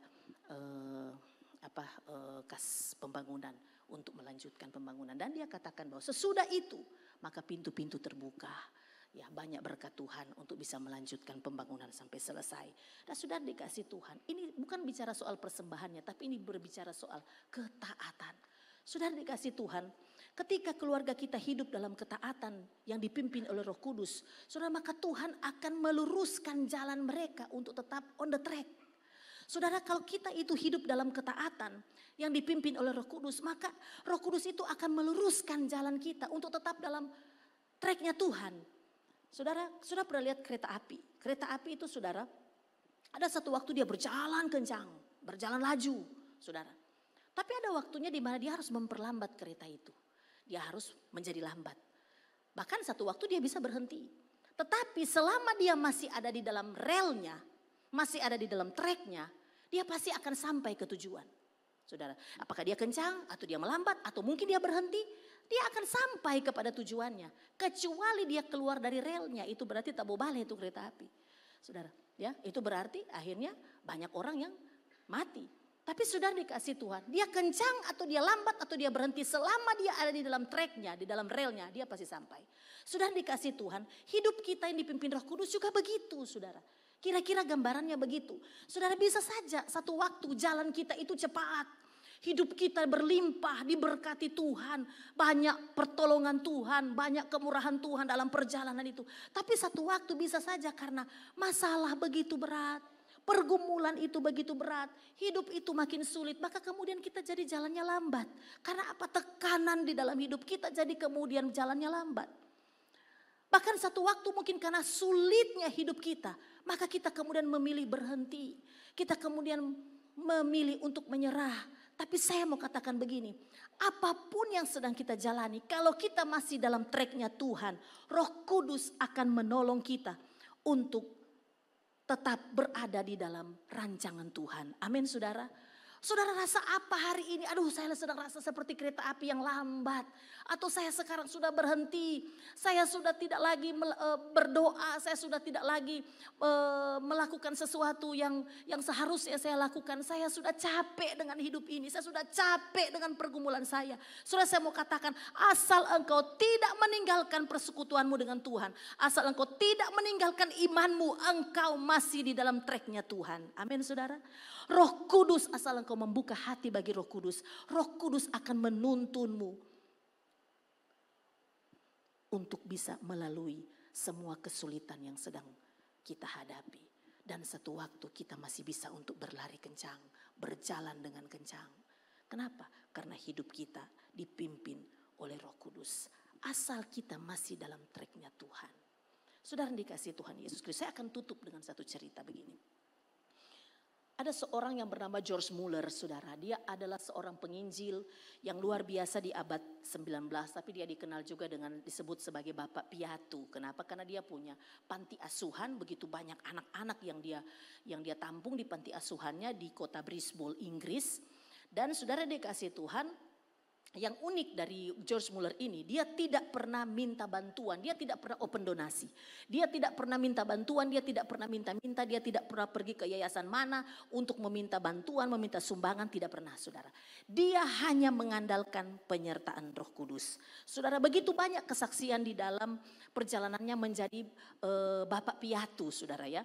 kas pembangunan untuk melanjutkan pembangunan. Dan dia katakan bahwa sesudah itu maka pintu-pintu terbuka. Ya, banyak berkat Tuhan untuk bisa melanjutkan pembangunan sampai selesai. Dan sudah dikasih Tuhan. Ini bukan bicara soal persembahannya, tapi ini berbicara soal ketaatan. Sudah dikasih Tuhan, ketika keluarga kita hidup dalam ketaatan yang dipimpin oleh Roh Kudus, saudara, maka Tuhan akan meluruskan jalan mereka untuk tetap on the track. Saudara, kalau kita itu hidup dalam ketaatan yang dipimpin oleh Roh Kudus, maka Roh Kudus itu akan meluruskan jalan kita untuk tetap dalam tracknya Tuhan. Saudara pernah lihat kereta api? Kereta api itu saudara, ada satu waktu dia berjalan kencang, berjalan laju, saudara. Tapi ada waktunya di mana dia harus memperlambat kereta itu. Dia harus menjadi lambat. Bahkan satu waktu dia bisa berhenti. Tetapi selama dia masih ada di dalam relnya, masih ada di dalam tracknya, dia pasti akan sampai ke tujuan. Saudara, apakah dia kencang atau dia melambat atau mungkin dia berhenti, dia akan sampai kepada tujuannya. Kecuali dia keluar dari relnya, itu berarti tak boleh itu kereta api. Saudara, ya, itu berarti akhirnya banyak orang yang mati. Tapi sudah dikasih Tuhan, dia kencang atau dia lambat atau dia berhenti, selama dia ada di dalam tracknya, di dalam relnya, dia pasti sampai. Sudah dikasih Tuhan, hidup kita yang dipimpin Roh Kudus juga begitu, saudara. Kira-kira gambarannya begitu. Saudara, bisa saja satu waktu jalan kita itu cepat. Hidup kita berlimpah, diberkati Tuhan. Banyak pertolongan Tuhan, banyak kemurahan Tuhan dalam perjalanan itu. Tapi satu waktu bisa saja karena masalah begitu berat. Pergumulan itu begitu berat, hidup itu makin sulit, maka kemudian kita jadi jalannya lambat. Karena apa? Tekanan di dalam hidup kita jadi kemudian jalannya lambat. Bahkan satu waktu mungkin karena sulitnya hidup kita, maka kita kemudian memilih berhenti. Kita kemudian memilih untuk menyerah. Tapi saya mau katakan begini, apapun yang sedang kita jalani, kalau kita masih dalam tracknya Tuhan, Roh Kudus akan menolong kita untuk tetap berada di dalam rancangan Tuhan. Amin, saudara. Saudara rasa apa hari ini? Aduh, saya sedang rasa seperti kereta api yang lambat. Atau saya sekarang sudah berhenti. Saya sudah tidak lagi berdoa. Saya sudah tidak lagi melakukan sesuatu yang seharusnya saya lakukan. Saya sudah capek dengan hidup ini. Saya sudah capek dengan pergumulan saya. Saudara, saya mau katakan, asal engkau tidak meninggalkan persekutuanmu dengan Tuhan. Asal engkau tidak meninggalkan imanmu, engkau masih di dalam tracknya Tuhan. Amin, saudara. Roh Kudus, asal engkau membuka hati bagi Roh Kudus, Roh Kudus akan menuntunmu untuk bisa melalui semua kesulitan yang sedang kita hadapi. Dan satu waktu kita masih bisa untuk berlari kencang, berjalan dengan kencang. Kenapa? Karena hidup kita dipimpin oleh Roh Kudus. Asal kita masih dalam tracknya Tuhan. Saudara dikasih Tuhan Yesus Kristus, saya akan tutup dengan satu cerita begini. Ada seorang yang bernama George Muller, saudara. Dia adalah seorang penginjil yang luar biasa di abad 19. Tapi dia dikenal juga dengan disebut sebagai Bapak Piatu. Kenapa? Karena dia punya panti asuhan, begitu banyak anak-anak yang dia tampung di panti asuhannya di kota Bristol, Inggris. Dan saudara dikasih Tuhan, yang unik dari George Muller ini, dia tidak pernah minta bantuan, dia tidak pernah open donasi. Dia tidak pernah minta bantuan, dia tidak pernah minta-minta, dia tidak pernah pergi ke yayasan mana untuk meminta bantuan, meminta sumbangan, tidak pernah, saudara. Dia hanya mengandalkan penyertaan Roh Kudus. Saudara, begitu banyak kesaksian di dalam perjalanannya menjadi Bapak Piatu, saudara ya.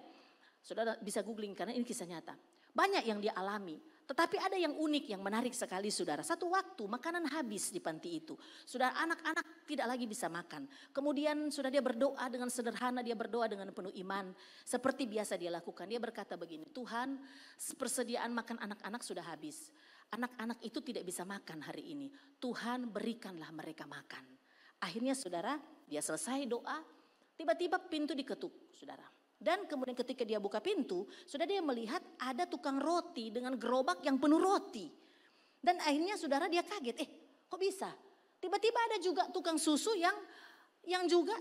Saudara bisa googling karena ini kisah nyata. Banyak yang dia alami. Tetapi ada yang unik, yang menarik sekali, saudara. Satu waktu makanan habis di panti itu. Saudara, anak-anak tidak lagi bisa makan. Kemudian sudah dia berdoa dengan sederhana, dia berdoa dengan penuh iman. Seperti biasa dia lakukan. Dia berkata begini, Tuhan, persediaan makan anak-anak sudah habis. Anak-anak itu tidak bisa makan hari ini. Tuhan, berikanlah mereka makan. Akhirnya saudara, dia selesai doa. Tiba-tiba pintu diketuk, saudara. Dan kemudian ketika dia buka pintu, sudah dia melihat ada tukang roti dengan gerobak yang penuh roti. Dan akhirnya saudara dia kaget, kok bisa? Tiba-tiba ada juga tukang susu yang juga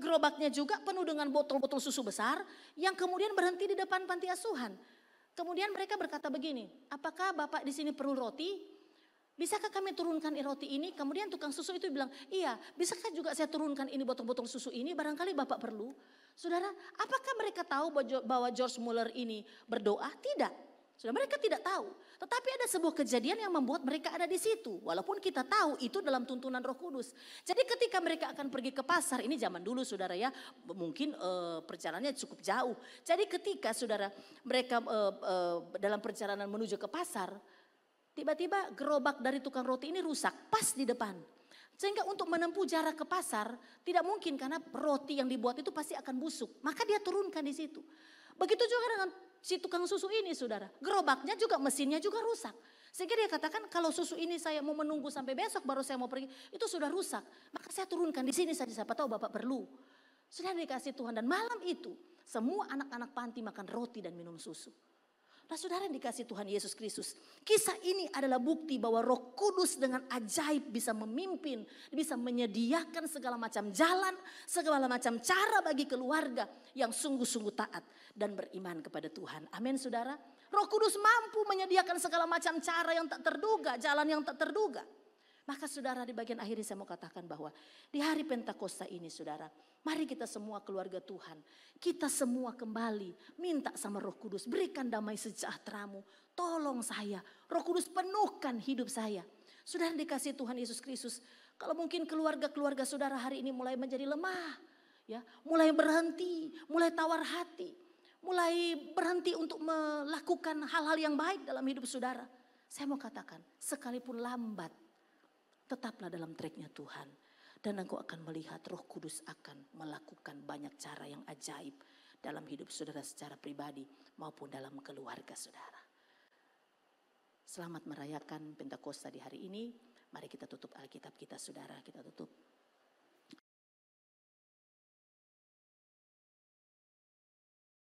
gerobaknya juga penuh dengan botol-botol susu besar yang kemudian berhenti di depan panti asuhan. Kemudian mereka berkata begini, apakah Bapak di sini perlu roti? Bisakah kami turunkan roti ini? Kemudian tukang susu itu bilang, iya, bisakah juga saya turunkan ini botol-botol susu ini? Barangkali Bapak perlu. Saudara, apakah mereka tahu bahwa George Muller ini berdoa? Tidak. Saudara, mereka tidak tahu. Tetapi ada sebuah kejadian yang membuat mereka ada di situ. Walaupun kita tahu itu dalam tuntunan Roh Kudus. Jadi ketika mereka akan pergi ke pasar, ini zaman dulu saudara ya, mungkin perjalanannya cukup jauh. Jadi ketika saudara mereka dalam perjalanan menuju ke pasar, tiba-tiba gerobak dari tukang roti ini rusak pas di depan. Sehingga untuk menempuh jarak ke pasar tidak mungkin karena roti yang dibuat itu pasti akan busuk. Maka dia turunkan di situ. Begitu juga dengan si tukang susu ini saudara. Gerobaknya juga mesinnya juga rusak. Sehingga dia katakan kalau susu ini saya mau menunggu sampai besok baru saya mau pergi. Itu sudah rusak. Maka saya turunkan di sini saja siapa tahu Bapak perlu. Sudah dikasih Tuhan dan malam itu semua anak-anak panti makan roti dan minum susu. Nah saudara yang dikasih Tuhan Yesus Kristus. Kisah ini adalah bukti bahwa Roh Kudus dengan ajaib bisa memimpin. Bisa menyediakan segala macam jalan, segala macam cara bagi keluarga yang sungguh-sungguh taat dan beriman kepada Tuhan. Amin saudara. Roh Kudus mampu menyediakan segala macam cara yang tak terduga, jalan yang tak terduga. Maka saudara, di bagian akhir ini saya mau katakan bahwa di hari Pentakosta ini saudara, mari kita semua keluarga Tuhan, kita semua kembali minta sama Roh Kudus, berikan damai sejahtera-Mu, tolong saya, Roh Kudus penuhkan hidup saya. Saudara dikasih Tuhan Yesus Kristus, kalau mungkin keluarga-keluarga saudara hari ini mulai menjadi lemah, ya, mulai berhenti, mulai tawar hati, mulai berhenti untuk melakukan hal-hal yang baik dalam hidup saudara. Saya mau katakan, sekalipun lambat, tetaplah dalam tracknya Tuhan. Dan engkau akan melihat Roh Kudus akan melakukan banyak cara yang ajaib dalam hidup saudara secara pribadi maupun dalam keluarga saudara. Selamat merayakan Pentakosta di hari ini. Mari kita tutup Alkitab kita saudara, kita tutup